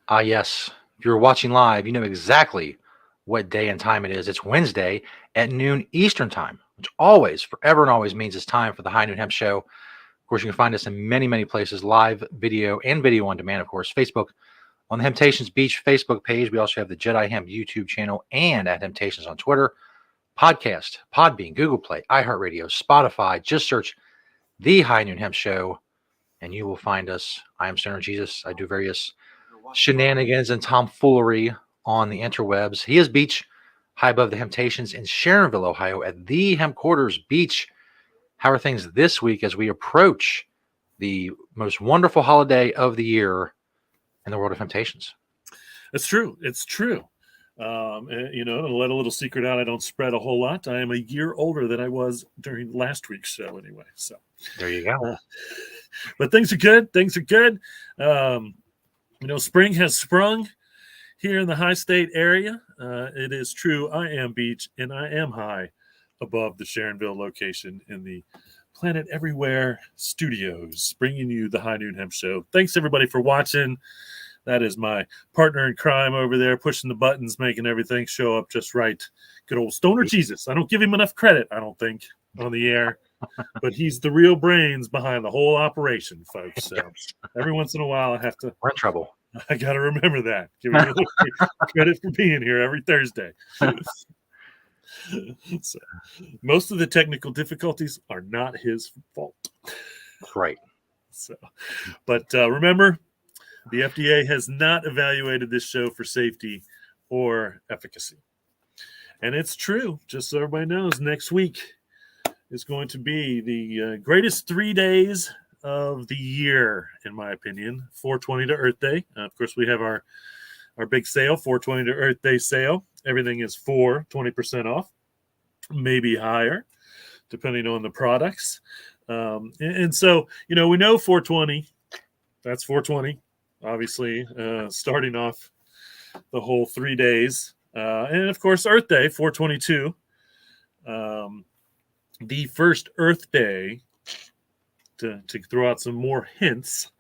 Ah, yes. If you're watching live, you know exactly what day and time it is. It's Wednesday at noon Eastern time, which always, forever and always means it's time for the High Noon Hemp Show. Of course, you can find us in many, many places, live video and video on demand, of course. Facebook on the Temptations Beach Facebook page. We also have the Jedi Hemp YouTube channel and at Temptations on Twitter. Podcast, Podbean, Google Play, iHeartRadio, Spotify. Just search the High Noon Hemp Show and you will find us. I am Stoner Jesus. I do various shenanigans and tomfoolery on the interwebs. He is Beach, high above the Temptations in Sharonville, Ohio, at the Hemp Quarters Beach. How are things this week as we approach the most wonderful holiday of the year in the world of Temptations? It's true. It's true. To let a little secret out, I don't spread a whole lot. I am a year older than I was during last week's show, anyway. So there you go. But things are good. Things are good. Spring has sprung here in the high state area. It is true. I am Beach, and I am high above the Sharonville location in the Planet Everywhere studios, bringing you the High Noon Hemp Show. Thanks, everybody, for watching. That is my partner in crime over there, pushing the buttons, making everything show up just right. Good old Stoner Jesus. I don't give him enough credit, I don't think, on the air. But he's the real brains behind the whole operation, folks. So every once in a while, I have to. We're in trouble. I got to remember that. Give me a little credit for being here every Thursday. So, most of the technical difficulties are not his fault. Right. So, but remember, the FDA has not evaluated this show for safety or efficacy. And it's true, just so everybody knows, next week is going to be the greatest 3 days of the year, in my opinion. 420 to Earth Day. Of course, we have our big sale, 420 to Earth Day sale. Everything is 20% off, maybe higher, depending on the products. And so, we know 420, that's 420. Obviously, starting off the whole 3 days. And, of course, Earth Day, 422. The first Earth Day, to throw out some more hints,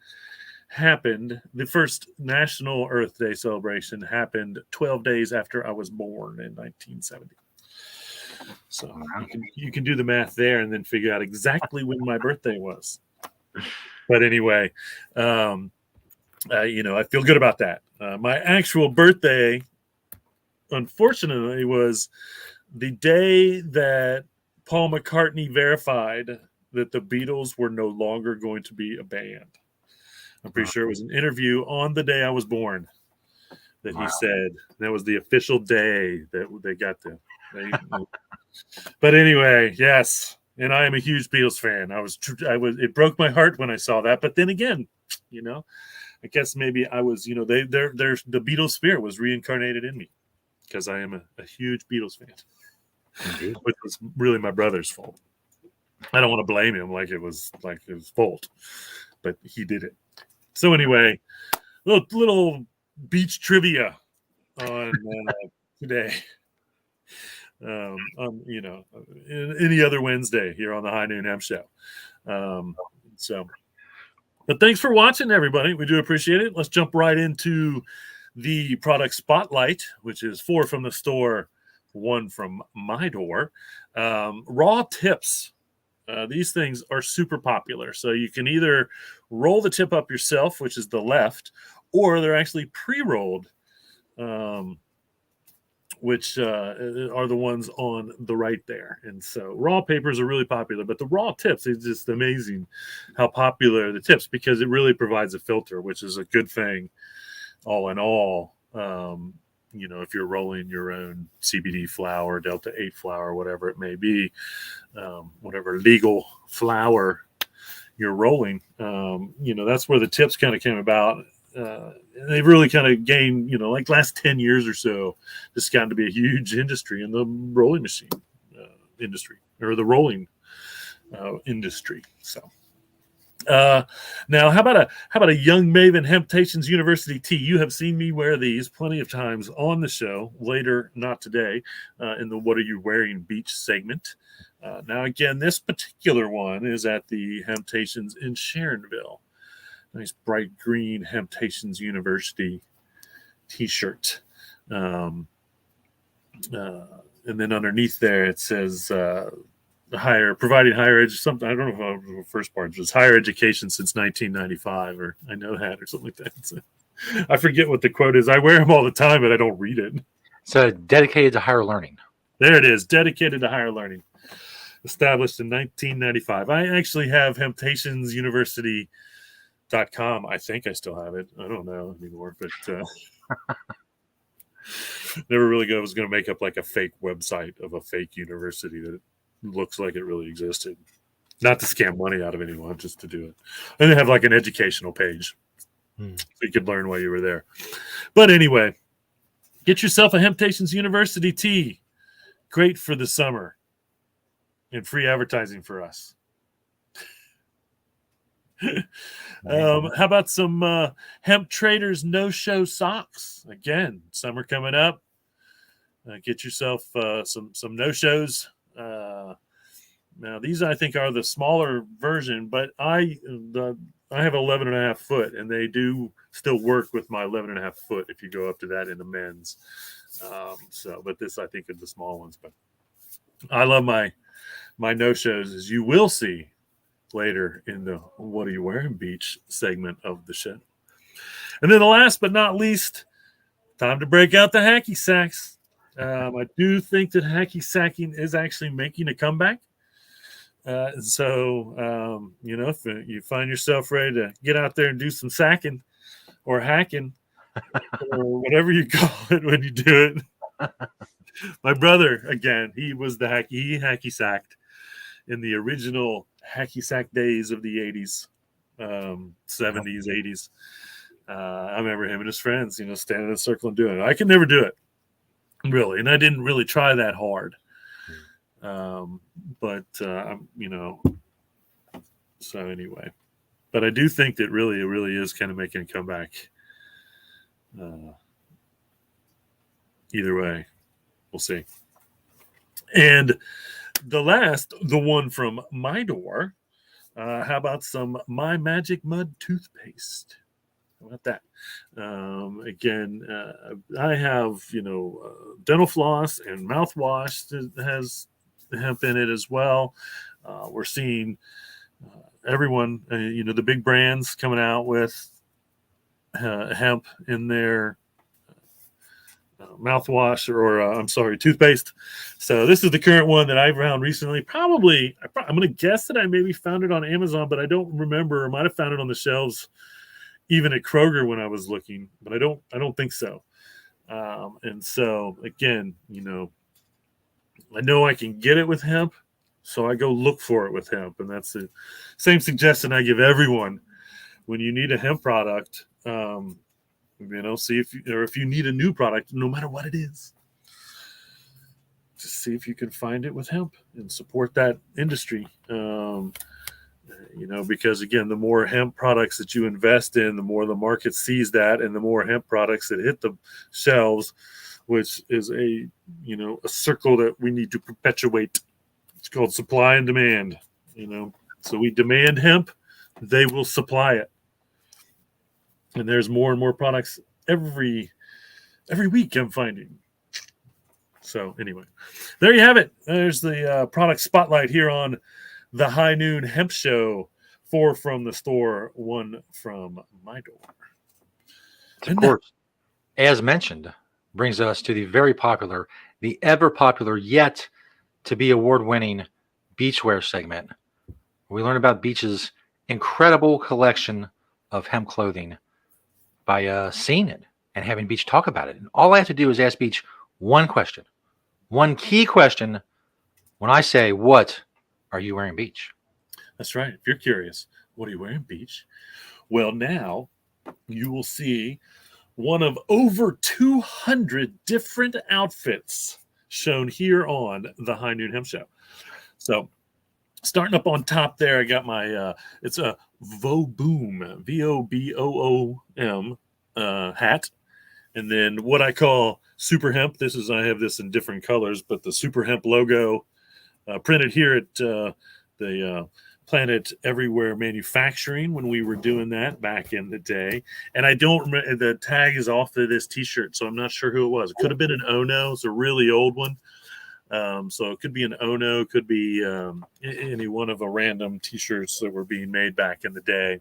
happened. The first National Earth Day celebration happened 12 days after I was born in 1970. So you can do the math there and then figure out exactly when my birthday was. But anyway, I feel good about that. My actual birthday, unfortunately, was the day that Paul McCartney verified that the Beatles were no longer going to be a band. I'm pretty sure it was an interview on the day I was born that he said that was the official day that they got to. But anyway, yes. And I am a huge Beatles fan. It broke my heart when I saw that. But then again, I guess maybe I was, the Beatles spirit was reincarnated in me because I am a huge Beatles fan. Indeed. Which was really my brother's fault. I don't want to blame him like it was his fault, but he did it. So anyway, little beach trivia on today. Any other Wednesday here on the High Noon Hemp Show. But thanks for watching, everybody. We do appreciate it. Let's jump right into the product spotlight, which is 4 from the store, 1 from my door. Raw tips. These things are super popular. So you can either roll the tip up yourself, which is the left, or they're actually pre-rolled, which are the ones on the right there. And so raw papers are really popular, but the raw tips, it's just amazing how popular the tips, because it really provides a filter, which is a good thing all in all. If you're rolling your own CBD flower, Delta 8 flower, whatever it may be, whatever legal flower you're rolling, that's where the tips kind of came about. They've really kind of gained, like last 10 years or so, this has gotten to be a huge industry in the rolling machine industry, or the rolling industry. So now how about a Young Maven Hemptations University tee? You have seen me wear these plenty of times on the show. Later, not today, in the What Are You Wearing Beach segment. Now, again, this particular one is at the Hemptations in Sharonville. Nice bright green Hemptations University T-shirt. Um, and then underneath there it says providing higher education. Something I don't know if the first part was higher education since 1995, or I know that, or something like that. So, I forget what the quote is. I wear them all the time, but I don't read it. So dedicated to higher learning. There it is. Dedicated to higher learning. Established in 1995. I actually have HemptationsUniversity.com. I think I still have it. I don't know anymore, but never really was going to make up like a fake website of a fake university that looks like it really existed. Not to scam money out of anyone, just to do it. And they have like an educational page so you could learn while you were there. But anyway, get yourself a Hemptations University tee. Great for the summer. And free advertising for us. How about some Hemp Traders no-show socks? Again, summer coming up. Get yourself some no-shows. Now, these I think are the smaller version, but I have 11 and a half foot, and they do still work with my 11 and a half foot if you go up to that in the men's. But this I think is the small ones. But I love my no-shows, as you will see later in the What Are You Wearing Beach segment of the show. And then the last but not least, time to break out the hacky sacks. I do think that hacky sacking is actually making a comeback. If you find yourself ready to get out there and do some sacking or hacking or whatever you call it when you do it. My brother, again, he was he hacky sacked in the original hacky sack days of the 80s, 70s, 80s. I remember him and his friends, standing in a circle and doing it. I could never do it, really, and I didn't really try that hard. So anyway, but I do think that it really is kind of making a comeback. Either way, we'll see. And the one from my door, how about some My Magic Mud toothpaste? How about that? I have, dental floss and mouthwash that has hemp in it as well. We're seeing everyone, the big brands coming out with hemp in their mouthwash or toothpaste. So this is the current one that I found recently. Probably, I'm going to guess that I maybe found it on Amazon, but I don't remember. I might have found it on the shelves even at Kroger when I was looking, but I don't think so. And so again, I know I can get it with hemp, so I go look for it with hemp, and that's the same suggestion I give everyone when you need a hemp product. See if you need a new product, no matter what it is, just see if you can find it with hemp and support that industry. Because again, the more hemp products that you invest in, the more the market sees that, and the more hemp products that hit the shelves, which is a circle that we need to perpetuate. It's called supply and demand. So we demand hemp, they will supply it. And there's more and more products every week I'm finding. So anyway, there you have it. There's the product spotlight here on the High Noon Hemp Show. 4 from the store, 1 from my door. Of course, as mentioned, brings us to the ever popular yet to be award-winning Beachwear segment. We learn about Beach's incredible collection of hemp clothing by seeing it and having Beach talk about it. And all I have to do is ask Beach one question, one key question. When I say, "What are you wearing, Beach?" That's right. If you're curious, what are you wearing, Beach? Well, now you will see one of over 200 different outfits shown here on the High Noon Hemp Show. So starting up on top there, I got my, it's a Voboom, VOBOOM hat. And then what I call Super Hemp. I have this in different colors, but the Super Hemp logo printed here at the Planet Everywhere Manufacturing when we were doing that back in the day. And I don't remember, the tag is off of this t-shirt, so I'm not sure who it was. It could have been an Ono. It's a really old one. So it could be an Ono, could be any one of the random t-shirts that were being made back in the day.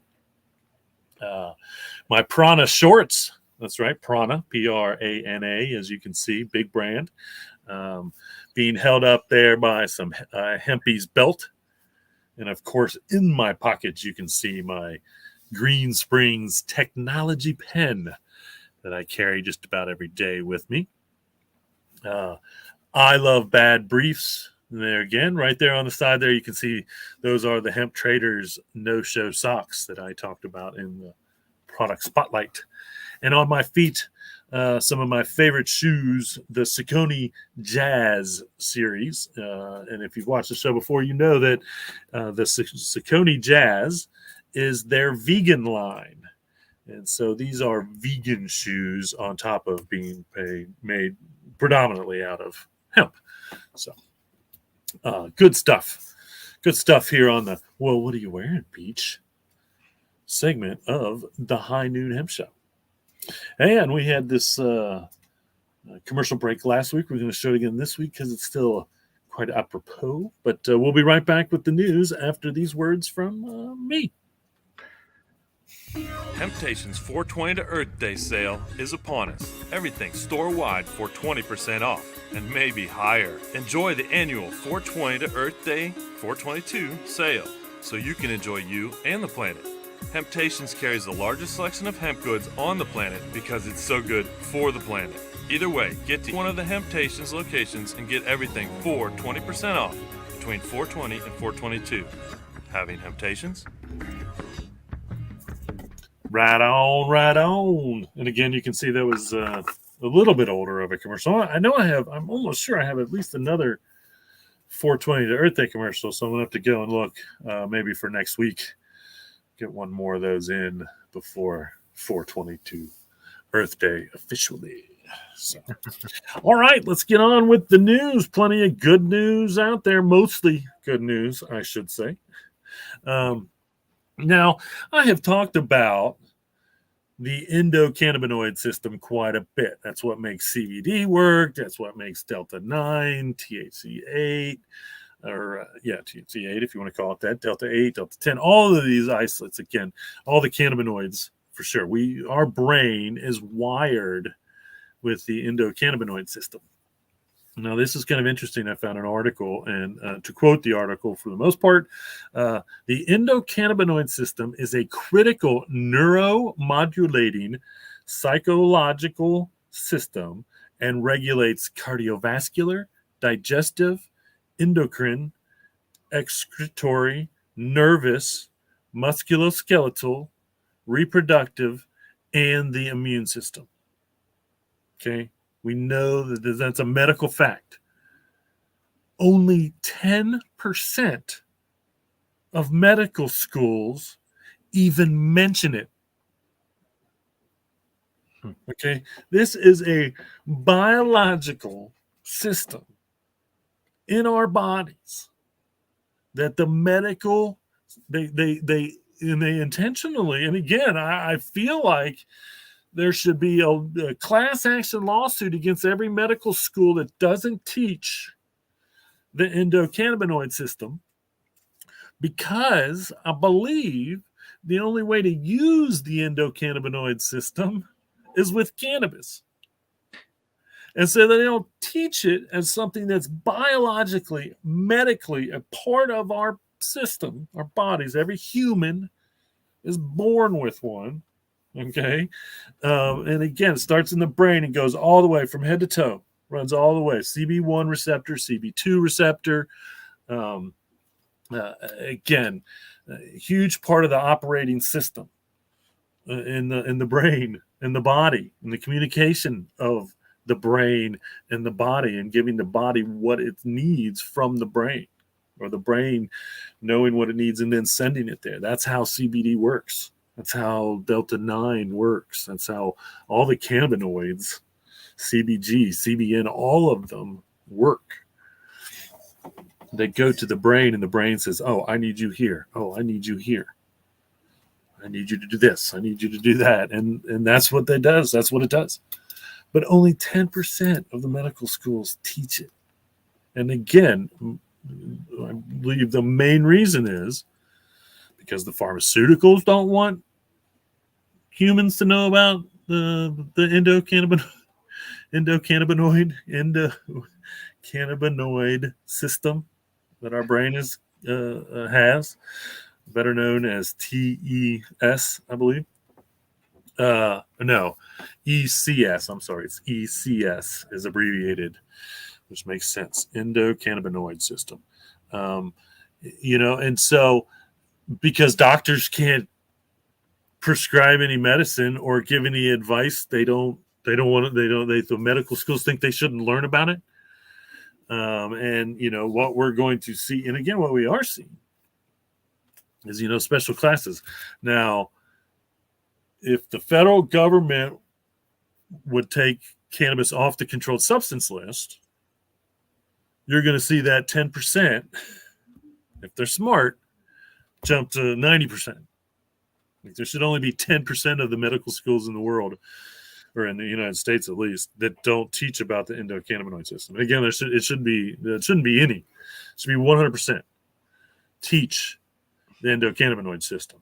My Prana shorts, that's right, Prana, Prana, as you can see, big brand, being held up there by some Hempy's belt. And of course, in my pockets, you can see my Green Springs technology pen that I carry just about every day with me. I love bad briefs. And there again, right there on the side there, you can see those are the Hemp Traders no-show socks that I talked about in the product spotlight. And on my feet, some of my favorite shoes, the Saucony Jazz series. And if you've watched the show before, you know that the Saucony Jazz is their vegan line. And so these are vegan shoes on top of being made predominantly out of hemp. So good stuff. Good stuff here on the, well, what are you wearing, Peach? Segment of the High Noon Hemp Show. And we had this commercial break last week. We're going to show it again this week because it's still quite apropos. But we'll be right back with the news after these words from me. Temptation's 420 to Earth Day sale is upon us. Everything store-wide for 20% off and maybe higher. Enjoy the annual 420 to Earth Day 422 sale so you can enjoy you and the planet. Temptations carries the largest selection of hemp goods on the planet because it's so good for the planet. Either way, get to one of the Temptations locations and get everything for 20% off between 420 and 422. Having Temptations? Right on, right on. And again, you can see that was a little bit older of a commercial. I know I'm almost sure I have at least another 420 to Earth Day commercial, so I'm going to have to go and look maybe for next week. Get one more of those in before 422 Earth Day officially. So, all right, let's get on with the news. Plenty of good news out there, mostly good news, I should say. Now, I have talked about the endocannabinoid system quite a bit. That's what makes CBD work. That's what makes Delta 9, THC 8, or THC 8, if you want to call it that, Delta 8, Delta 10, all of these isolates, again, all the cannabinoids, for sure. Our brain is wired with the endocannabinoid system. Now, this is kind of interesting. I found an article, and to quote the article for the most part, the endocannabinoid system is a critical neuromodulating psychological system and regulates cardiovascular, digestive, endocrine, excretory, nervous, musculoskeletal, reproductive, and the immune system. Okay? We know that that's a medical fact. Only 10% of medical schools even mention it. Okay? This is a biological system in our bodies that the medical, they intentionally, and again, I feel like there should be a class action lawsuit against every medical school that doesn't teach the endocannabinoid system, because I believe the only way to use the endocannabinoid system is with cannabis. And so they don't teach it as something that's biologically, medically a part of our system, our bodies. Every human is born with one. Okay. And again, it starts in the brain and goes all the way from head to toe, runs all the way. CB1 receptor, CB2 receptor. Again, a huge part of the operating system in the brain, in the body, in the communication of the brain and the body, and giving the body what it needs from the brain, or the brain knowing what it needs and then sending it there. That's how CBD works. That's how Delta 9 works. That's how all the cannabinoids, CBG, CBN, all of them work. They go to the brain, and the brain says, "Oh, I need you here. Oh, I need you here. I need you to do this. I need you to do that." And that's what that does. That's what it does. But only 10% of the medical schools teach it. And again, I believe the main reason is because the pharmaceuticals don't want humans to know about the endocannabinoid system that our brain has, better known as TES, I believe. No, ECS. I'm sorry, it's ECS is abbreviated, which makes sense. Endocannabinoid system. And so because doctors can't prescribe any medicine or give any advice, the medical schools think they shouldn't learn about it. And what we're going to see, and again, what we are seeing is special classes. Now, if the federal government would take cannabis off the controlled substance list, you're going to see that 10%, if they're smart, jump to 90%. Like, there should only be 10% of the medical schools in the world, or in the United States at least, that don't teach about the endocannabinoid system. And again, it shouldn't be any. It should be 100% teach the endocannabinoid system.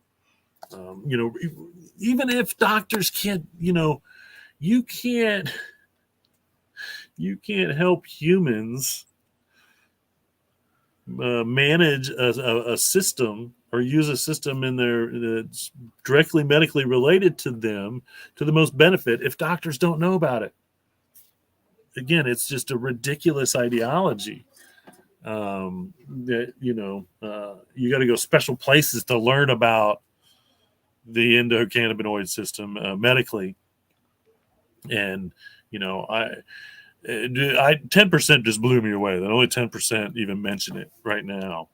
Even if doctors can't, you can't help humans manage a system or use a system in there that's directly medically related to them to the most benefit if doctors don't know about it. Again, it's just a ridiculous ideology. That you got to go special places to learn about the endocannabinoid system medically, and 10% just blew me away. That only 10% even mention it right now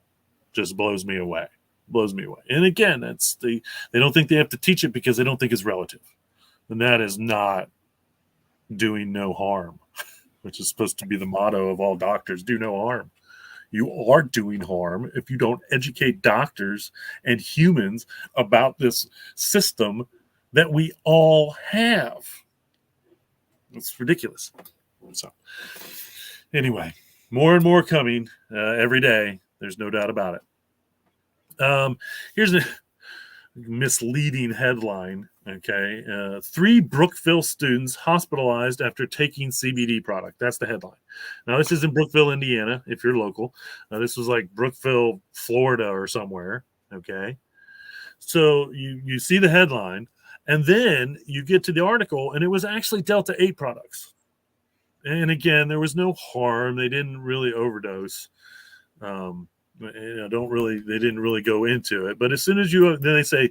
just blows me away. And again, they don't think they have to teach it because they don't think it's relative, and that is not doing no harm, which is supposed to be the motto of all doctors: do no harm. You are doing harm if you don't educate doctors and humans about this system that we all have. It's ridiculous. So, anyway, more and more coming every day. There's no doubt about it. Here's a misleading headline. Okay, 3 Brookville students hospitalized after taking CBD product. That's the headline. Now, this is in Brookville, Indiana, if you're local. This was like Brookville, Florida or somewhere. Okay, so you see the headline, and then you get to the article, and it was actually Delta 8 products. And again, there was no harm. They didn't really overdose. They didn't really go into it. But as soon as then they say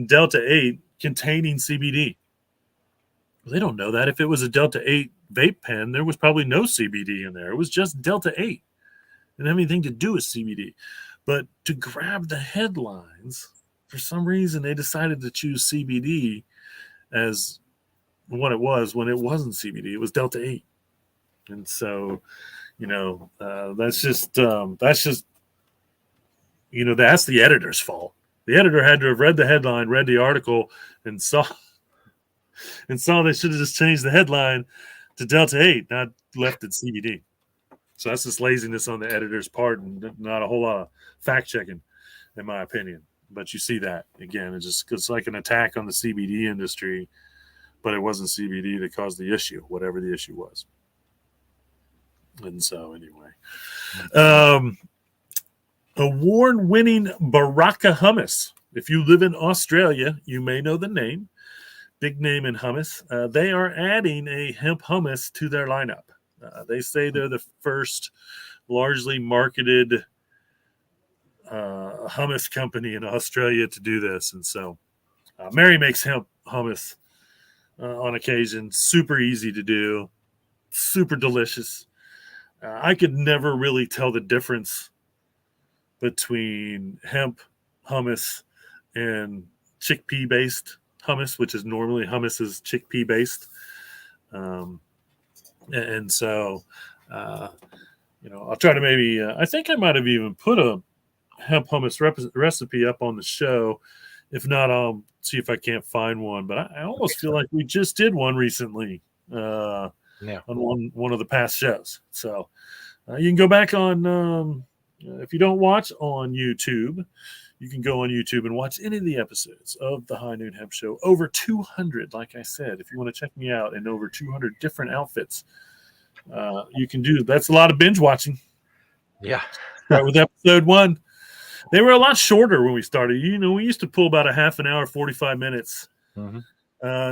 Delta 8 containing CBD. They don't know that. If it was a Delta 8 vape pen, there was probably no CBD in there. It was just Delta 8. It didn't have anything to do with CBD. But to grab the headlines, for some reason, they decided to choose CBD as what it was when it wasn't CBD. It was Delta 8. And so, that's just that's the editor's fault. The editor had to have read the headline, read the article, and saw they should have just changed the headline to Delta 8, not left it CBD. So that's just laziness on the editor's part, and not a whole lot of fact checking, in my opinion. But you see that again. It's like an attack on the CBD industry, but it wasn't CBD that caused the issue, whatever the issue was. And so anyway, award-winning Baraka hummus. If you live in Australia, you may know the name. Big name in hummus. They are adding a hemp hummus to their lineup. They say they're the first largely marketed hummus company in Australia to do this. And so Mary makes hemp hummus on occasion. Super easy to do. Super delicious. I could never really tell the difference between hemp hummus and chickpea-based hummus, which is normally hummus is chickpea-based. And so I'll try to maybe. I think I might have even put a hemp hummus recipe up on the show. If not, I'll see if I can't find one. But I almost feel like we just did one recently on one of the past shows. So you can go back on. If you don't watch on YouTube, you can go on YouTube and watch any of the episodes of the High Noon Hemp Show. Over 200, like I said. If you want to check me out in over 200 different outfits, you can do. That's a lot of binge watching. Yeah. Right with episode 1. They were a lot shorter when we started. We used to pull about a half an hour, 45 minutes. Mm-hmm.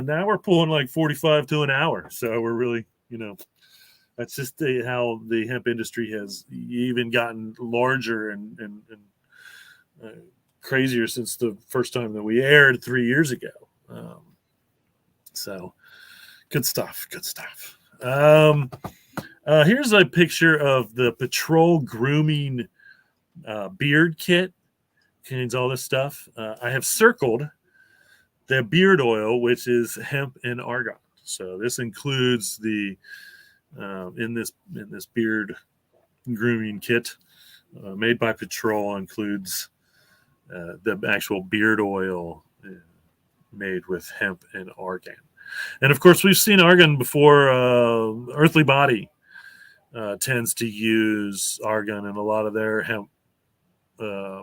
Now we're pulling like 45 to an hour. So we're really, that's just how the hemp industry has even gotten larger and crazier since the first time that we aired 3 years ago. So good stuff. Good stuff. Here's a picture of the Patrol Grooming beard kit. Contains all this stuff. I have circled the beard oil, which is hemp and argon. So this includes the in this beard grooming kit made by Patrol, includes the actual beard oil made with hemp and argan. And of course, we've seen argan before. Earthly Body tends to use argan in a lot of their hemp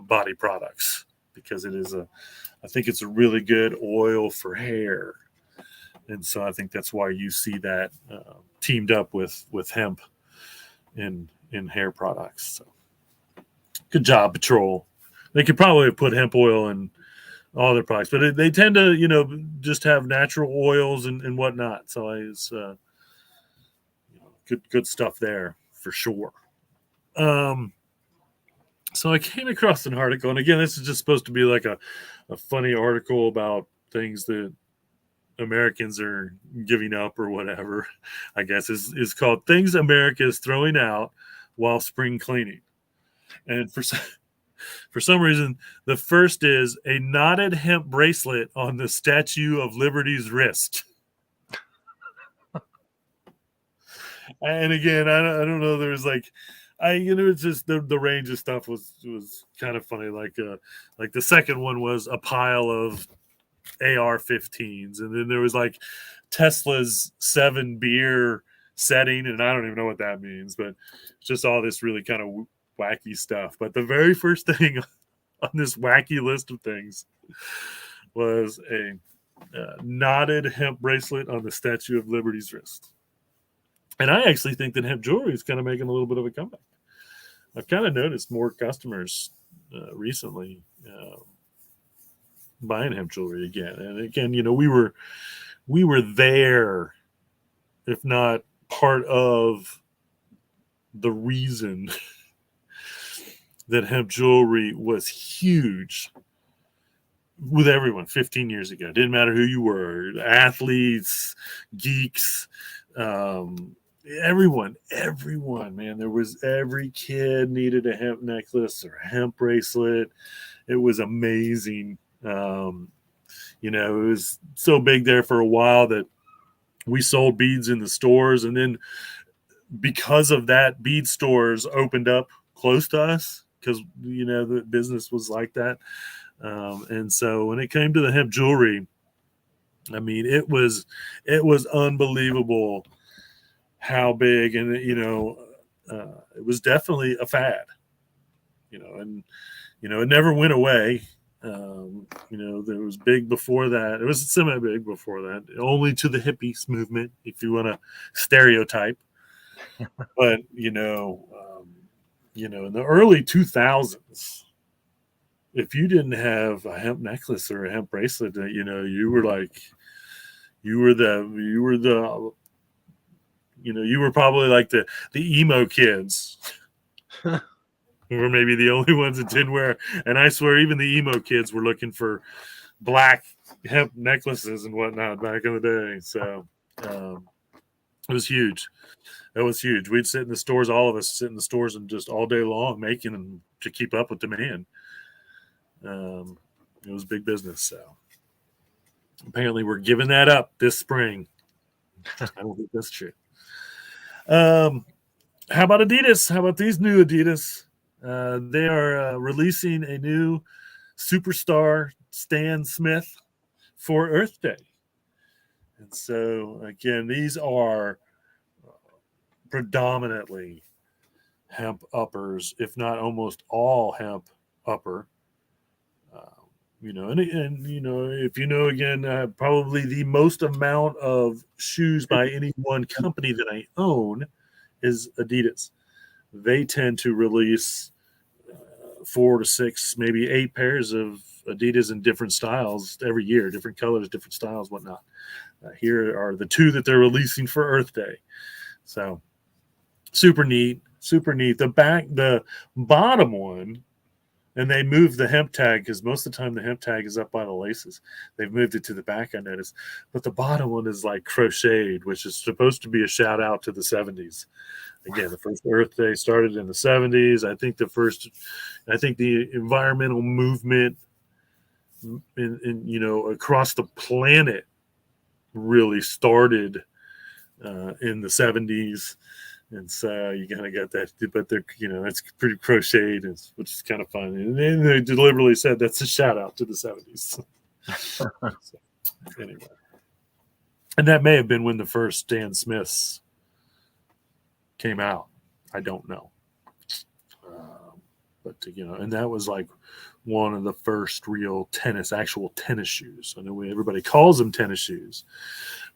body products because I think it's a really good oil for hair. And so I think that's why you see that teamed up with hemp in hair products. So good job, Patrol. They could probably have put hemp oil in all their products, but they tend to, just have natural oils and whatnot. So it's good stuff there for sure. So I came across an article, and again, this is just supposed to be like a funny article about things that Americans are giving up or whatever, I guess, is called Things America is Throwing Out While Spring Cleaning. And for some reason, the first is a knotted hemp bracelet on the Statue of Liberty's wrist. And again, I don't know, there was like, it's just the range of stuff was kind of funny. Like the second one was a pile of AR-15s, and then there was like Tesla's 7 beer setting, and I don't even know what that means, but it's just all this really kind of wacky stuff. But the very first thing on this wacky list of things was a knotted hemp bracelet on the Statue of Liberty's wrist. And I actually think that hemp jewelry is kind of making a little bit of a comeback. I've kind of noticed more customers recently buying hemp jewelry again. And again, we were there, if not part of the reason that hemp jewelry was huge with everyone 15 years ago. It didn't matter who you were, athletes, geeks, everyone, man. There was every kid needed a hemp necklace or a hemp bracelet. It was amazing. It was so big there for a while that we sold beads in the stores, and then because of that, bead stores opened up close to us because the business was like that. And so when it came to the hemp jewelry, I mean, it was unbelievable how big, and it was definitely a fad, and it never went away. There was big before that. It was semi-big before that, only to the hippies movement, if you want to stereotype. But in the early 2000s, if you didn't have a hemp necklace or a hemp bracelet, you were probably like the emo kids. We were maybe the only ones that didn't wear. And I swear, even the emo kids were looking for black hemp necklaces and whatnot back in the day. So it was huge. It was huge. We'd sit in the stores, all of us sit in the stores and just all day long making them to keep up with demand. It was big business. So apparently we're giving that up this spring. I don't think that's true. How about Adidas? How about these new Adidas? They are releasing a new superstar Stan Smith for Earth Day. And so, again, these are predominantly hemp uppers, if not almost all hemp upper. If you know, again, probably the most amount of shoes by any one company that I own is Adidas. They tend to release 4 to 6, maybe 8 pairs of Adidas in different styles every year, different colors, different styles, whatnot. Here are the 2 that they're releasing for Earth Day. So super neat, super neat. The bottom one, and they moved the hemp tag because most of the time the hemp tag is up by the laces. They've moved it to the back, I noticed. But the bottom one is like crocheted, which is supposed to be a shout out to the 70s. Again, the first Earth Day started in the 70s. I think the environmental movement across the planet really started in the 70s. And so you kind of got that, but it's pretty crocheted, which is kind of fun. And then they deliberately said that's a shout out to the 70s. So, anyway, and that may have been when the first Stan Smiths came out. I don't know. And that was like one of the first real actual tennis shoes. I know everybody calls them tennis shoes,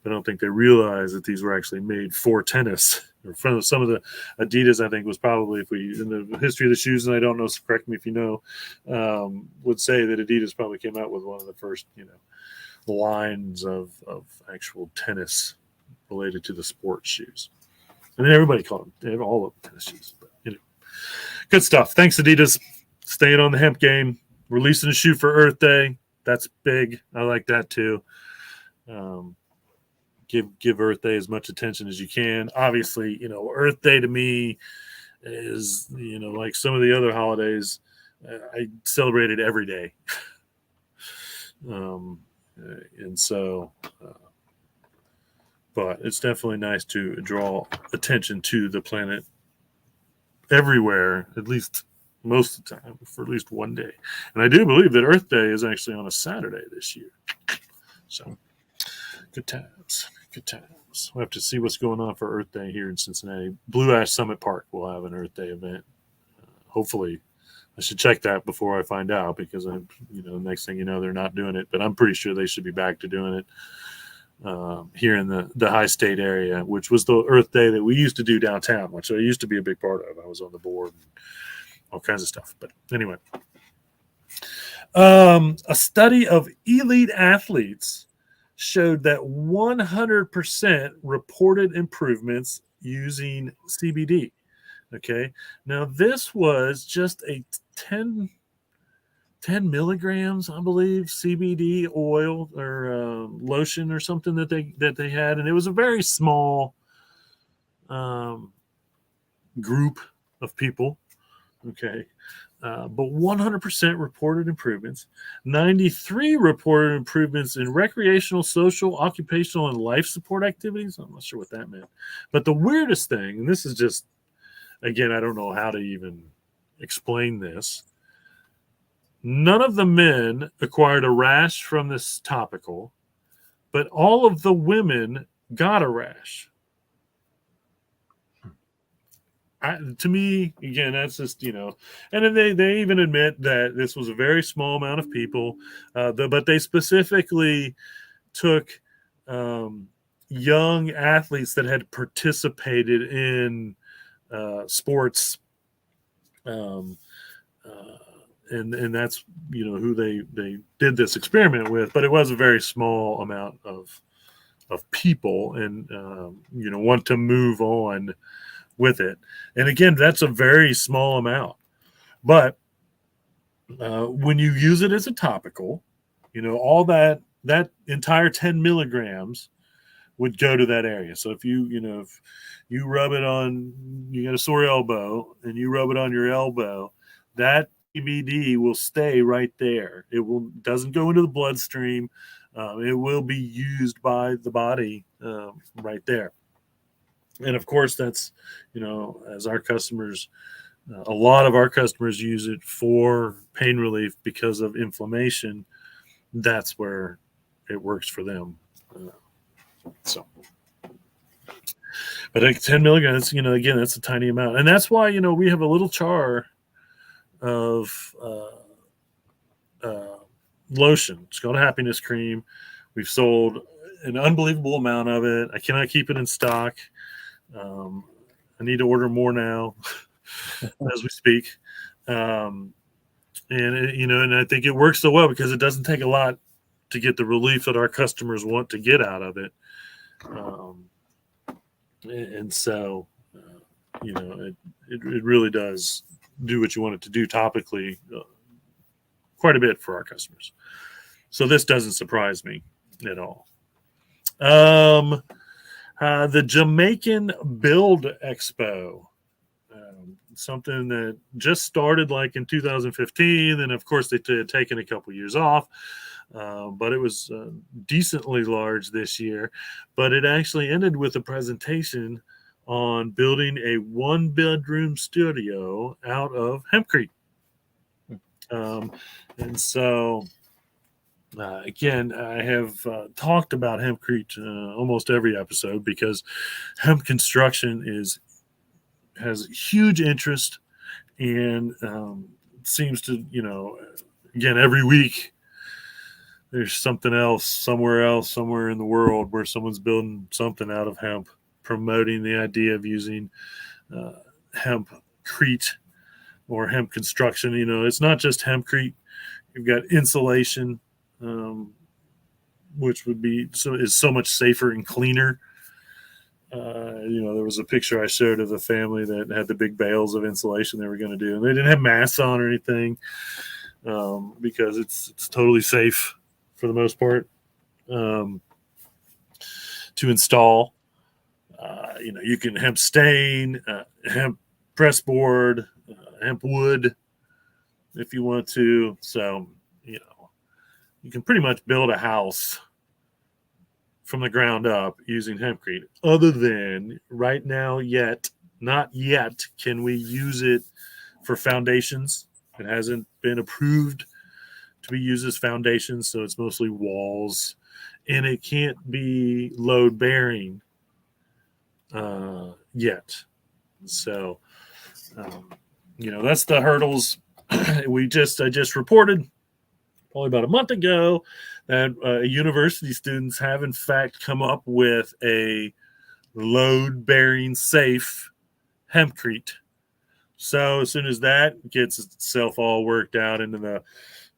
but I don't think they realize that these were actually made for tennis. Some of the Adidas, I think, was probably, in the history of the shoes, and I don't know, so correct me if you know, would say that Adidas probably came out with one of the first, lines of actual tennis related to the sports shoes. And then everybody called them all of tennis shoes. But good stuff. Thanks, Adidas. Staying on the hemp game, releasing a shoe for Earth Day. That's big. I like that too. Give Earth Day as much attention as you can. Obviously, Earth Day to me is, like some of the other holidays, I celebrate it every day. But it's definitely nice to draw attention to the planet everywhere, at least most of the time, for at least one day. And I do believe that Earth Day is actually on a Saturday this year. So good times. We'll have to see what's going on for Earth Day here in Cincinnati. Blue Ash Summit Park will have an Earth Day event. Hopefully, I should check that before I find out, because next thing you know, they're not doing it. But I'm pretty sure they should be back to doing it here in the high state area, which was the Earth Day that we used to do downtown, which I used to be a big part of. I was on the board and all kinds of stuff. But anyway, a study of elite athletes showed that 100% reported improvements using CBD. Okay. Now this was just a 10 milligrams, I believe, CBD oil or lotion or something that they had. And it was a very small group of people. Okay. But 100% reported improvements, 93 reported improvements in recreational, social, occupational, and life support activities. I'm not sure what that meant. But the weirdest thing, and this is just, again, I don't know how to even explain this. None of the men acquired a rash from this topical, but all of the women got a rash. To me, again, that's just, and then they even admit that this was a very small amount of people, but they specifically took young athletes that had participated in sports, and that's, who they did this experiment with, but it was a very small amount of people, and, want to move on with it. And again, that's a very small amount, but when you use it as a topical, all that entire 10 milligrams would go to that area. So if if you rub it on, you got a sore elbow and you rub it on your elbow, that CBD will stay right there. Doesn't go into the bloodstream. It will be used by the body right there. And of course, that's, as our customers, a lot of our customers use it for pain relief because of inflammation. That's where it works for them. So, but like 10 milligrams, again, that's a tiny amount. And that's why, we have a little jar of lotion. It's called Happiness Cream. We've sold an unbelievable amount of it. I cannot keep it in stock. I need to order more now as we speak. And I think it works so well because it doesn't take a lot to get the relief that our customers want to get out of it. And so, it really does do what you want it to do topically quite a bit for our customers. So this doesn't surprise me at all. The Jamaican Build Expo, something that just started like in 2015. And of course, they had taken a couple years off, but it was decently large this year. But it actually ended with a presentation on building a 1-bedroom studio out of hempcrete. And so, again, I have talked about hempcrete almost every episode because hemp construction has huge interest and seems to, again, every week there's something else, somewhere in the world where someone's building something out of hemp, promoting the idea of using hempcrete or hemp construction. It's not just hempcrete. You've got insulation, which is so much safer and cleaner. There was a picture I showed of a family that had the big bales of insulation they were going to do, and they didn't have masks on or anything because it's totally safe for the most part to install. You can hemp stain, hemp press board, hemp wood if you want to. So, you can pretty much build a house from the ground up using hempcrete. Other than right now, not yet, can we use it for foundations. It hasn't been approved to be used as foundations, so it's mostly walls, and it can't be load bearing yet. So, that's the hurdles. I just reported probably about a month ago that university students have in fact come up with a load-bearing safe hempcrete. So as soon as that gets itself all worked out into the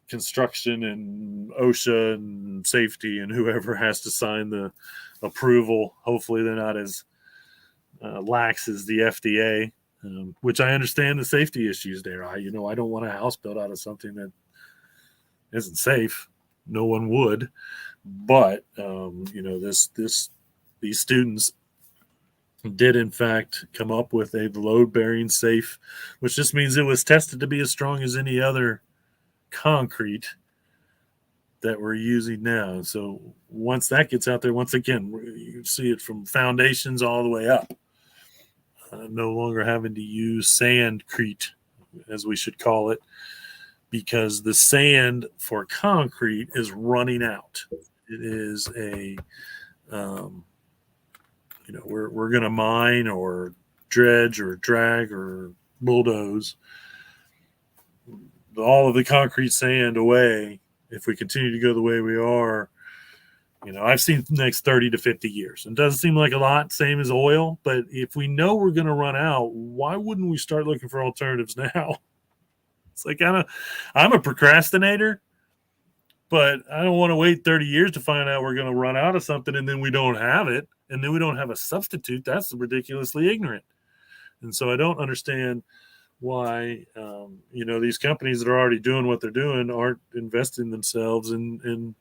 construction and OSHA and safety and whoever has to sign the approval, hopefully they're not as lax as the FDA, which I understand the safety issues there. I don't want a house built out of something that isn't safe. No one would, but these students did in fact come up with a load-bearing safe, which just means it was tested to be as strong as any other concrete that we're using now. So once that gets out there, once again, you see it from foundations all the way up. No longer having to use sandcrete, as we should call it, because the sand for concrete is running out. It is we're going to mine or dredge or drag or bulldoze all of the concrete sand away if we continue to go the way we are. I've seen the next 30 to 50 years. It doesn't seem like a lot, same as oil, but if we know we're going to run out, why wouldn't we start looking for alternatives now? It's like I'm a procrastinator, but I don't want to wait 30 years to find out we're going to run out of something and then we don't have it and then we don't have a substitute. That's ridiculously ignorant. And so I don't understand why, these companies that are already doing what they're doing aren't investing themselves in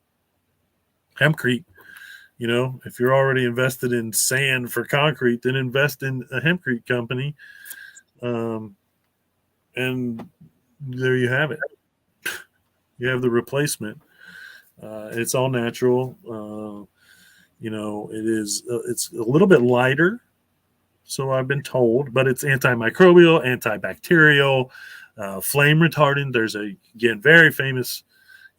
hempcrete. If you're already invested in sand for concrete, then invest in a hempcrete company. And there you have it. You have the replacement. It's all natural. It's a little bit lighter so I've been told, but it's antimicrobial, antibacterial, flame retardant. There's again, very famous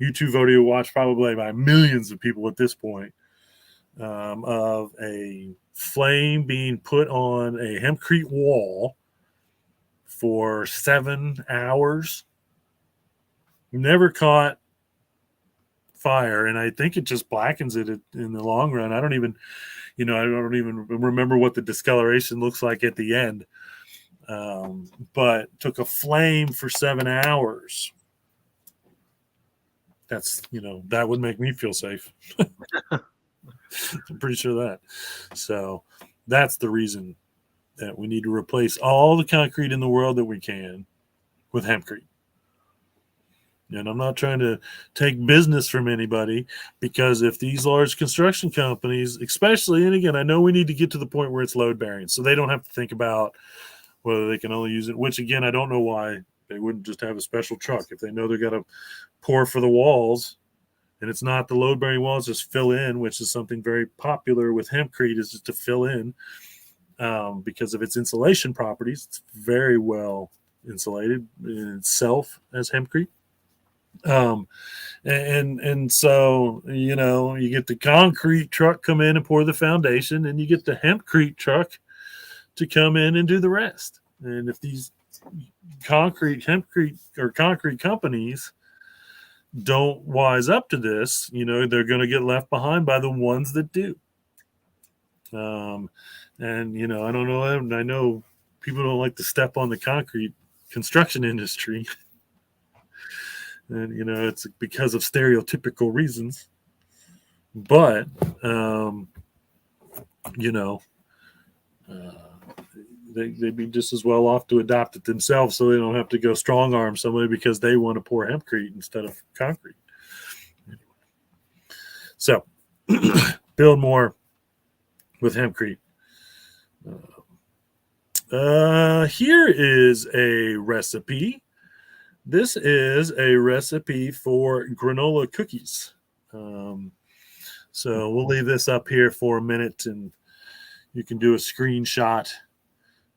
YouTube video watched probably by millions of people at this point, of a flame being put on a hempcrete wall for 7 hours. Never caught fire, and I think it just blackens it in the long run. I don't even remember what the discoloration looks like at the end. But took a flame for 7 hours. That would make me feel safe. I'm pretty sure that. So that's the reason that we need to replace all the concrete in the world that we can with hempcrete. And I'm not trying to take business from anybody, because if these large construction companies, especially, and again, I know we need to get to the point where it's load bearing, so they don't have to think about whether they can only use it, which again, I don't know why they wouldn't just have a special truck. If they know they're going to pour for the walls and it's not the load bearing walls, just fill in, which is something very popular with hempcrete, is just to fill in because of its insulation properties. It's very well insulated in itself as hempcrete. And so, you get the concrete truck come in and pour the foundation, and you get the hempcrete truck to come in and do the rest. And if these concrete companies don't wise up to this, they're going to get left behind by the ones that do. And, I don't know. I know people don't like to step on the concrete construction industry. And, it's because of stereotypical reasons. But, they'd be just as well off to adopt it themselves, so they don't have to go strong arm somebody because they want to pour hempcrete instead of concrete. Anyway. So, build more with hempcrete. Here is a recipe. This is a recipe for granola cookies. So we'll leave this up here for a minute, and you can do a screenshot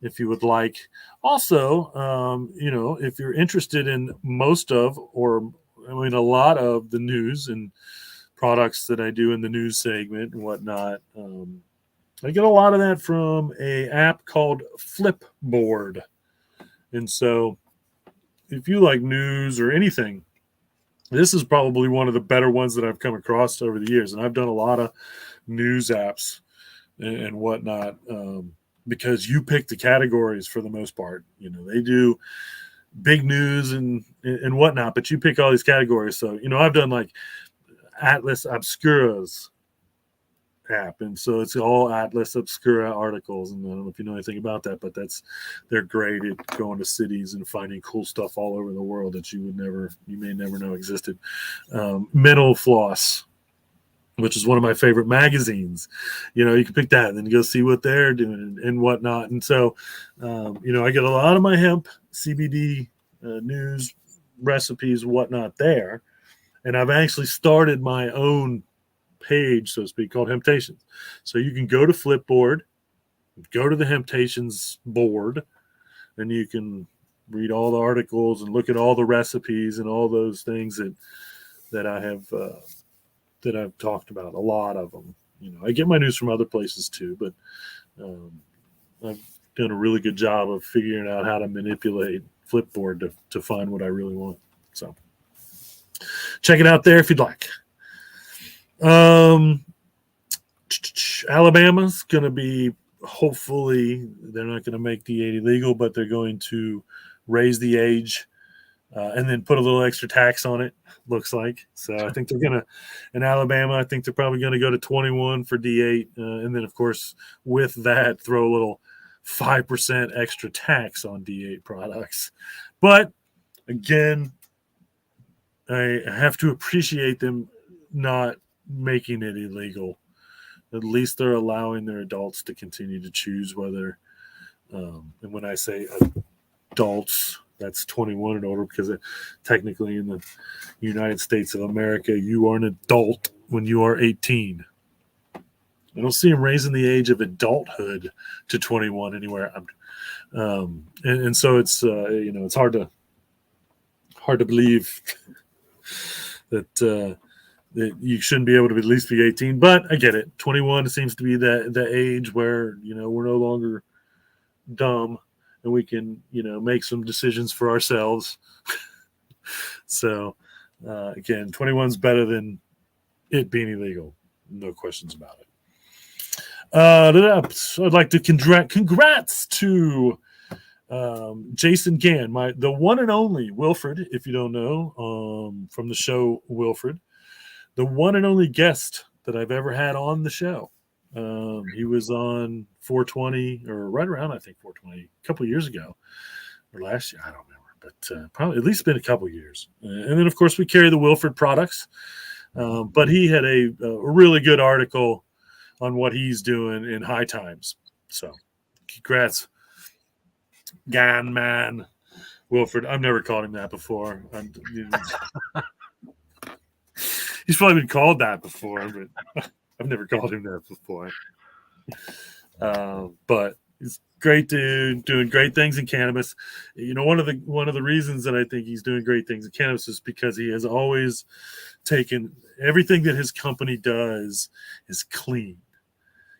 if you would like. Also, if you're interested in a lot of the news and products that I do in the news segment and whatnot, I get a lot of that from an app called Flipboard. And so if you like news or anything, this is probably one of the better ones that I've come across over the years. And I've done a lot of news apps and whatnot, because you pick the categories for the most part. They do big news and whatnot, but you pick all these categories. So, I've done like Atlas Obscura's app, and so it's all Atlas Obscura articles. And I don't know if you know anything about that, but they're great at going to cities and finding cool stuff all over the world that you may never know existed. Mental Floss, which is one of my favorite magazines. You can pick that and then go see what they're doing and whatnot. And so, I get a lot of my hemp CBD news, recipes, whatnot there. And I've actually started my own page, so to speak, called Hemptations. So you can go to Flipboard, go to the Hemptations board, and you can read all the articles and look at all the recipes and all those things that I have that I've talked about. A lot of them. I get my news from other places too, but I've done a really good job of figuring out how to manipulate Flipboard to find what I really want. So check it out there if you'd like. Alabama's going to be, hopefully, they're not going to make D8 illegal, but they're going to raise the age and then put a little extra tax on it, looks like. So I think they're going to, in Alabama, I think they're probably going to go to 21 for D8. And then, of course, with that, throw a little 5% extra tax on D8 products. But, again, I have to appreciate them not making it illegal. At least they're allowing their adults to continue to choose whether, and when I say adults, that's 21 and older, because technically in the United States of America, you are an adult when you are 18. I don't see him raising the age of adulthood to 21 anywhere. And so it's it's hard to believe that you shouldn't be able to at least be 18. But I get it. 21 seems to be the age where we're no longer dumb and we can make some decisions for ourselves. So again, 21 is better than it being illegal, no questions about it. I'd like to congrats to Jason Gann, the one and only Wilfred, if you don't know, from the show Wilfred, the one and only guest that I've ever had on the show. He was on 420 or right around, I think 420, a couple of years ago or last year. I don't remember, but probably at least been a couple of years. And then, of course, we carry the Wilfred products. But he had a really good article on what he's doing in High Times. So congrats, Gan Man. Wilfred. I've never called him that before. He's probably been called that before, but I've never called him that before. But he's a great dude, doing great things in cannabis. One of the reasons that I think he's doing great things in cannabis is because he has always taken everything that his company does is clean.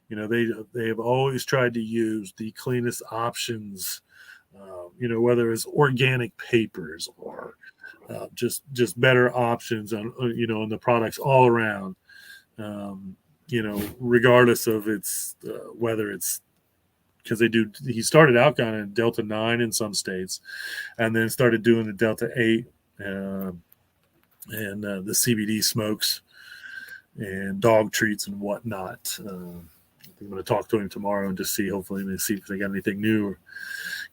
They have always tried to use the cleanest options. Whether it's organic papers or just better options on on the products all around. Regardless of its whether it's because he started out kind of Delta 9 in some states, and then started doing the Delta 8 and the CBD smokes and dog treats and whatnot. I'm going to talk to him tomorrow and just see if they got anything new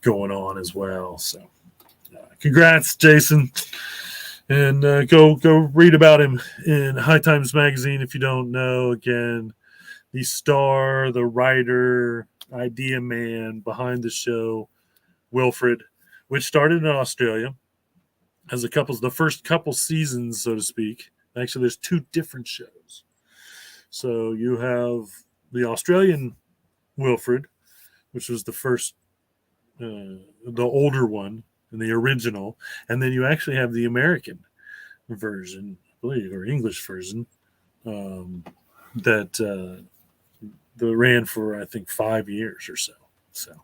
going on as well. So congrats, Jason. And go read about him in High Times Magazine if you don't know. Again, the star, the writer, idea man behind the show, Wilfred, which started in Australia as the first couple seasons, so to speak. Actually, there's two different shows. So you have the Australian Wilfred, which was the first, the older one and the original, and then you actually have the American version, I believe, or English version, that ran for I think 5 years or so. So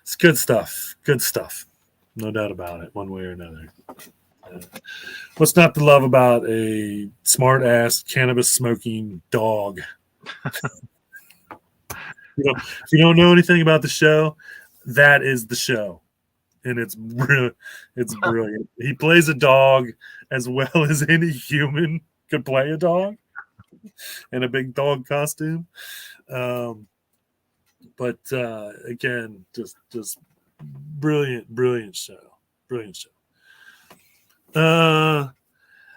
it's good stuff. Good stuff, no doubt about it, one way or another. What's not to love about a smart ass cannabis smoking dog? If you don't know anything about the show, that is the show, and it's brilliant. He plays a dog as well as any human could play a dog in a big dog costume. But again, just brilliant show.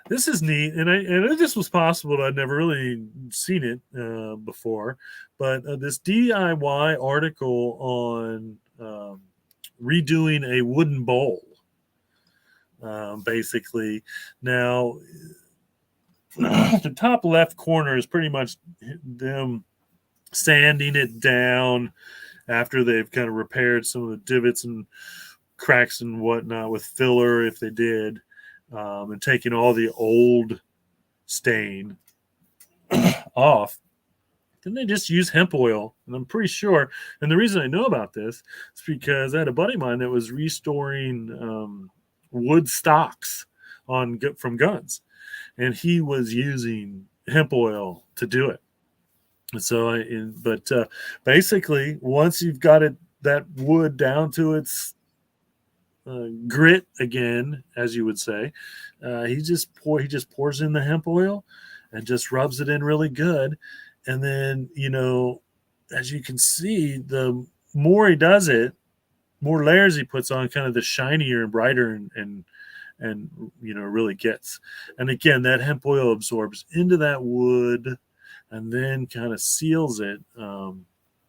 This is neat, and I know this was possible. I'd never really seen it before, but this DIY article on redoing a wooden bowl, basically. Now, the top left corner is pretty much them sanding it down after they've kind of repaired some of the divots and cracks and whatnot with filler, if they did. And taking all the old stain off. Then they just use hemp oil, and I'm pretty sure. And the reason I know about this is because I had a buddy of mine that was restoring wood stocks from guns, and he was using hemp oil to do it. And so, basically, once you've got that wood down to its grit again, as you would say, he just pours in the hemp oil and just rubs it in really good. And then, as you can see, the more he does it, more layers he puts on, kind of the shinier and brighter and really gets. And again, that hemp oil absorbs into that wood and then kind of seals it. And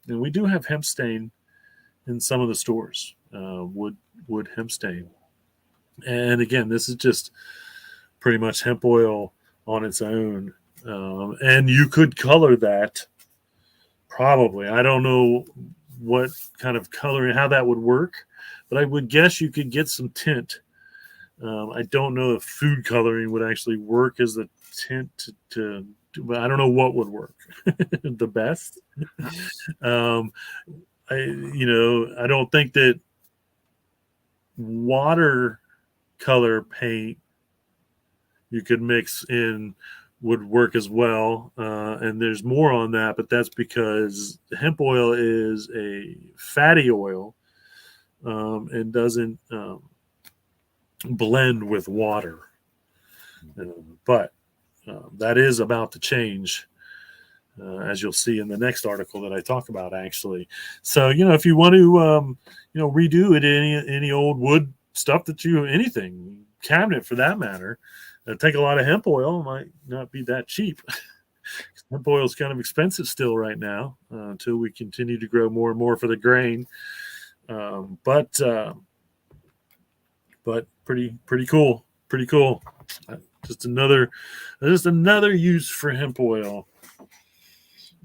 we do have hemp stain in some of the stores, wood hemp stain. And again, this is just pretty much hemp oil on its own. And you could color that probably. I don't know what kind of coloring, how that would work, but I would guess you could get some tint. I don't know if food coloring would actually work as a tint but I don't know what would work the best. Um, I don't think that watercolor paint you could mix in would work as well. And there's more on that, but that's because hemp oil is a fatty oil and doesn't blend with water. But that is about to change. As you'll see in the next article that I talk about, actually. So, if you want to, redo it, any old wood stuff anything, cabinet for that matter, take a lot of hemp oil. Might not be that cheap. Hemp oil is kind of expensive still right now until we continue to grow more and more for the grain. But pretty cool. Pretty cool. Just another use for hemp oil.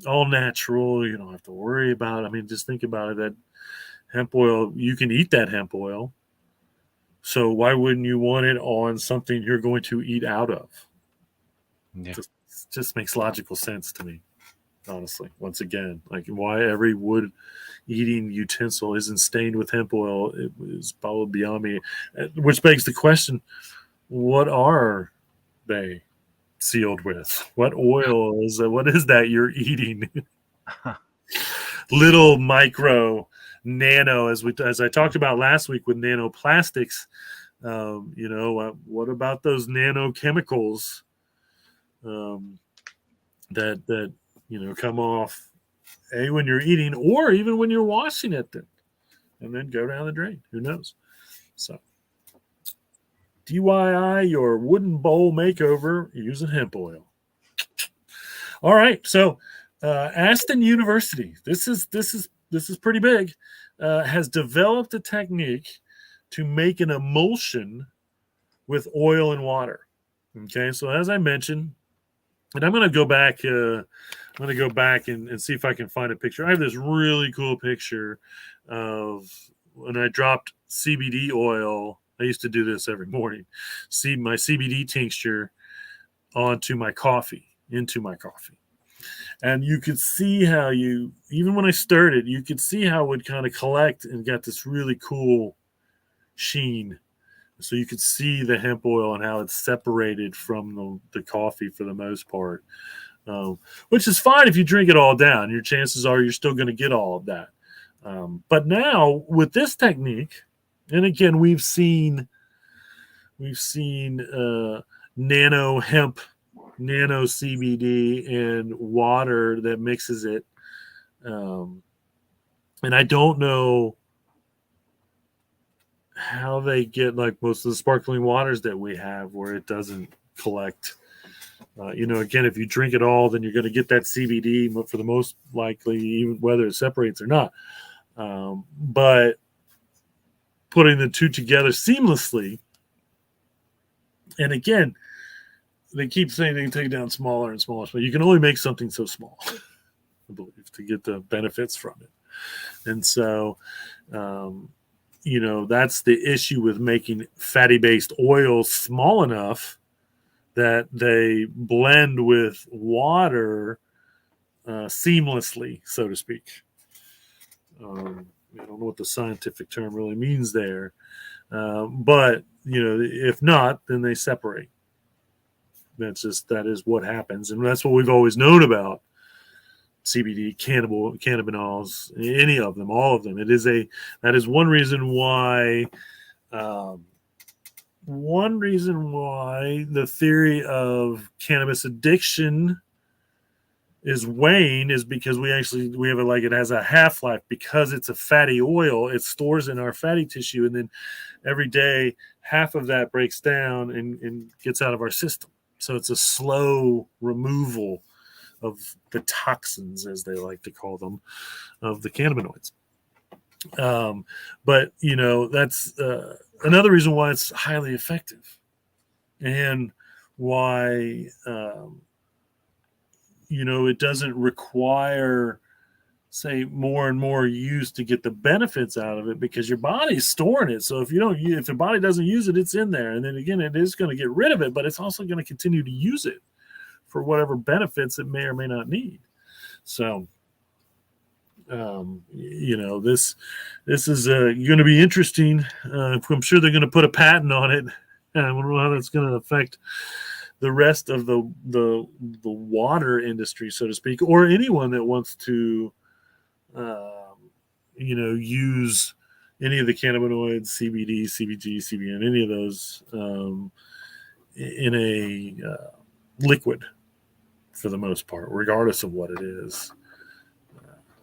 All natural. You don't have to worry about it. I mean, just think about it. That hemp oil, you can eat that hemp oil. So why wouldn't you want it on something you're going to eat out of? Yeah. Just makes logical sense to me, honestly. Once again, like why every wood eating utensil isn't stained with hemp oil is probably beyond me. Which begs the question, what are they sealed with? What oil is that? What is that you're eating? Little micro nano, as I talked about last week with nanoplastics. What about those nanochemicals that come off when you're eating or even when you're washing it, and then go down the drain? Who knows? So DIY your wooden bowl makeover using hemp oil. All right, so Aston University, this is pretty big, has developed a technique to make an emulsion with oil and water. Okay, so as I mentioned, and I'm going to go back. And see if I can find a picture. I have this really cool picture of when I dropped CBD oil. I used to do this every morning. See my CBD tincture into my coffee. And you could see how even when I stirred it, you could see how it would kind of collect and got this really cool sheen. So you could see the hemp oil and how it's separated from the coffee for the most part, which is fine if you drink it all down. Your chances are you're still going to get all of that. But now with this technique, and again, we've seen nano hemp, nano CBD, and water that mixes it. And I don't know how they get like most of the sparkling waters that we have where it doesn't collect. Again, if you drink it all, then you're going to get that CBD for the most likely, even whether it separates or not. But putting the two together seamlessly, and again, they keep saying they can take it down smaller and smaller, but you can only make something so small, I believe, to get the benefits from it. And so, that's the issue with making fatty-based oils small enough that they blend with water seamlessly, so to speak. I don't know what the scientific term really means there, but if not, then they separate. That is what happens, and that's what we've always known about CBD, cannabinoids, any of them, all of them. That is one reason why. One reason why the theory of cannabis addiction is weighing is because we have it has a half-life because it's a fatty oil. It stores in our fatty tissue, and then every day half of that breaks down and gets out of our system. So it's a slow removal of the toxins, as they like to call them, of the cannabinoids. But that's another reason why it's highly effective, and why it doesn't require, say, more and more use to get the benefits out of it, because your body's storing it. So if the body doesn't use it, it's in there. And then again, it is going to get rid of it, but it's also going to continue to use it for whatever benefits it may or may not need. So, this is going to be interesting. I'm sure they're going to put a patent on it. I don't know how that's going to affect the rest of the water industry, so to speak, or anyone that wants to, use any of the cannabinoids, CBD, CBG, CBN, any of those in a liquid for the most part, regardless of what it is.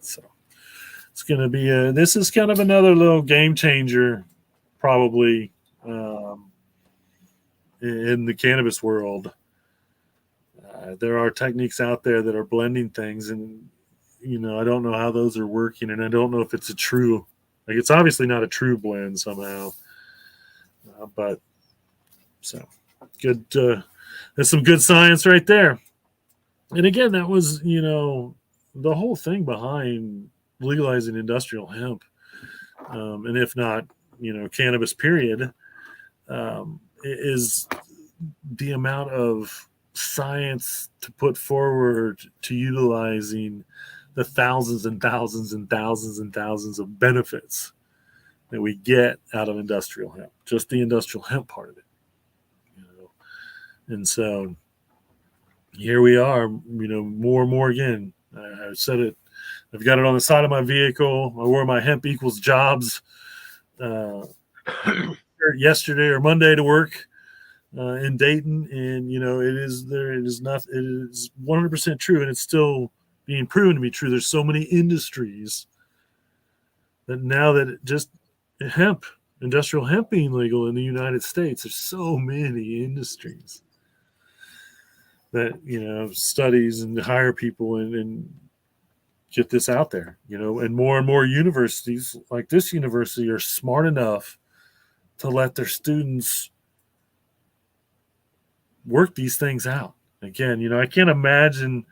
So it's going to be this is kind of another little game changer, probably, in the cannabis world. There are techniques out there that are blending things, and I don't know how those are working, and I don't know if it's it's obviously not a true blend somehow. But so good. There's some good science right there. And again, that was, the whole thing behind legalizing industrial hemp, and if not, cannabis period, is the amount of science to put forward to utilizing the thousands and thousands and thousands and thousands of benefits that we get out of industrial hemp, just the industrial hemp part of it. And so here we are, more and more again. I said it, I've got it on the side of my vehicle. I wore my Hemp Equals Jobs yesterday or Monday to work in Dayton, and it is 100% true, and it's still being proven to be true. There's so many industries that now that just industrial hemp being legal in the United States, there's so many industries that studies and hire people and get this out there, and more universities like this university are smart enough to let their students work these things out. Again, I can't imagine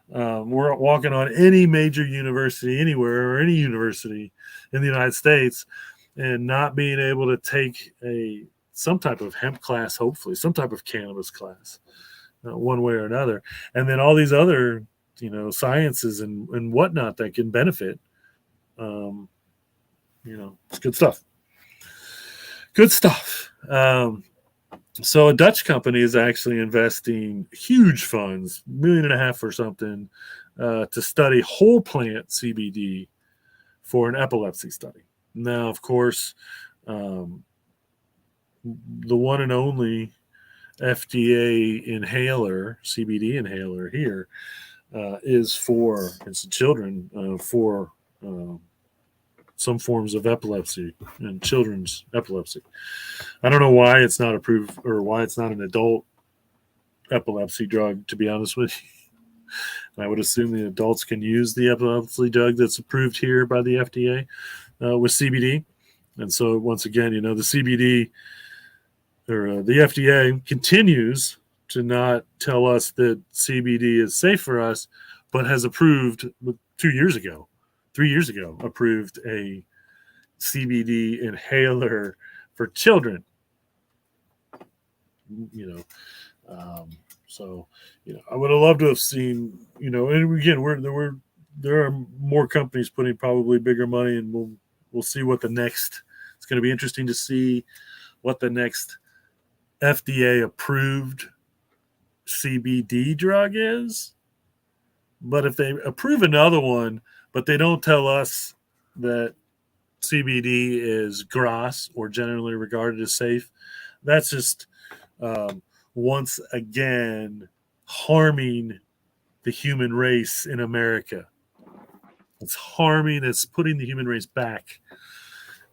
we're walking on any major university anywhere, or any university in the United States, and not being able to take some type of hemp class, hopefully some type of cannabis class, one way or another, and then all these other sciences and whatnot that can benefit. It's good stuff. So a Dutch company is actually investing huge funds, $1.5 million or something, to study whole plant CBD for an epilepsy study. Now, of course, the one and only FDA inhaler, CBD inhaler here, is for children for some forms of epilepsy and children's epilepsy. I don't know why it's not approved, or why it's not an adult epilepsy drug, to be honest with you. I would assume the adults can use the epilepsy drug that's approved here by the FDA with CBD. And so once again, the CBD or the FDA continues to not tell us that CBD is safe for us, but has approved 3 years ago, approved a CBD inhaler for children. So I would have loved to have seen, and again, there are more companies putting probably bigger money, and we'll see what the next. It's going to be interesting to see what the next FDA approved CBD drug is. But if they approve another one, but they don't tell us that CBD is GRAS or generally regarded as safe, that's just once again harming the human race in America. It's putting the human race back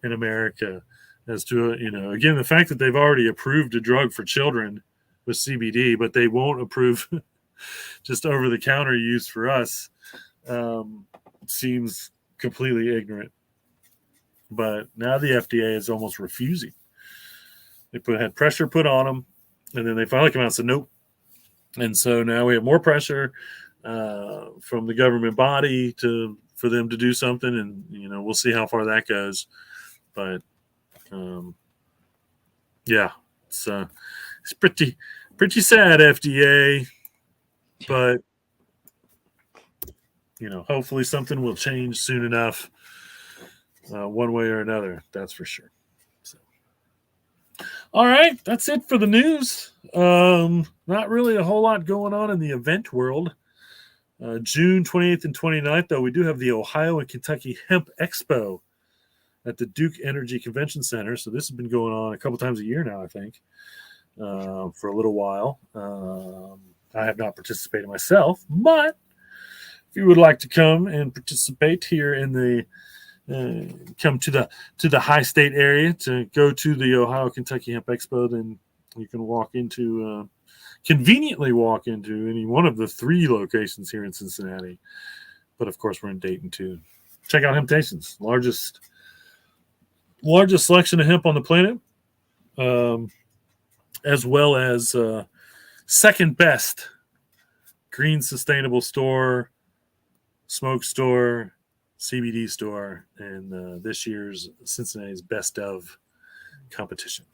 in America as to, again, the fact that they've already approved a drug for children with CBD, but they won't approve just over-the-counter use for us, seems completely ignorant. But now the FDA is almost refusing. They had pressure put on them, and then they finally come out and said nope. And so now we have more pressure. from the government body for them to do something, and we'll see how far that goes. But yeah, it's pretty sad, FDA, but hopefully something will change soon enough, one way or another. That's for sure. So, all right, that's it for the news. Not really a whole lot going on in the event world. June 28th and 29th, though, we do have the Ohio and Kentucky Hemp Expo at the Duke Energy Convention Center. So this has been going on a couple times a year now, I think, for a little while. I have not participated myself, but if you would like to come and participate here in the come to the high state area to go to the Ohio Kentucky Hemp Expo, then you can conveniently walk into any one of the 3 locations here in Cincinnati. But of course, we're in Dayton too. Check out Hemptations, largest selection of hemp on the planet, as well as second best green sustainable store, smoke store, CBD store, and this year's Cincinnati's best of competition,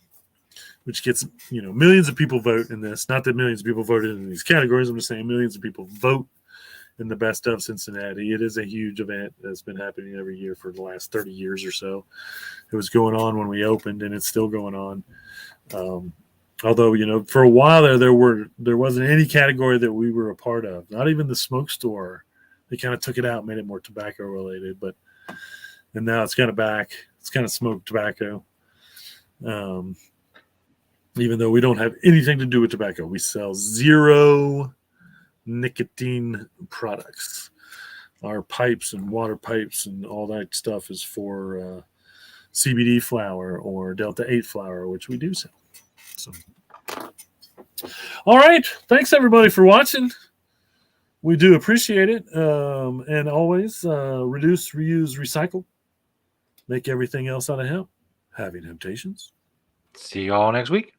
which gets millions of people vote in this. Not that millions of people voted in these categories. I'm just saying millions of people vote in the best of Cincinnati. It is a huge event that's been happening every year for the last 30 years or so. It was going on when we opened, and it's still going on. Although for a while there wasn't any category that we were a part of. Not even the smoke store. They kind of took it out, made it more tobacco related, and now it's kind of back. It's kind of smoked tobacco. Even though we don't have anything to do with tobacco, we sell 0 nicotine products. Our pipes and water pipes and all that stuff is for CBD flower or Delta 8 flower, which we do sell. So, all right. Thanks everybody for watching. We do appreciate it. And always reduce, reuse, recycle. Make everything else out of hemp. Having Hemptations. See you all next week.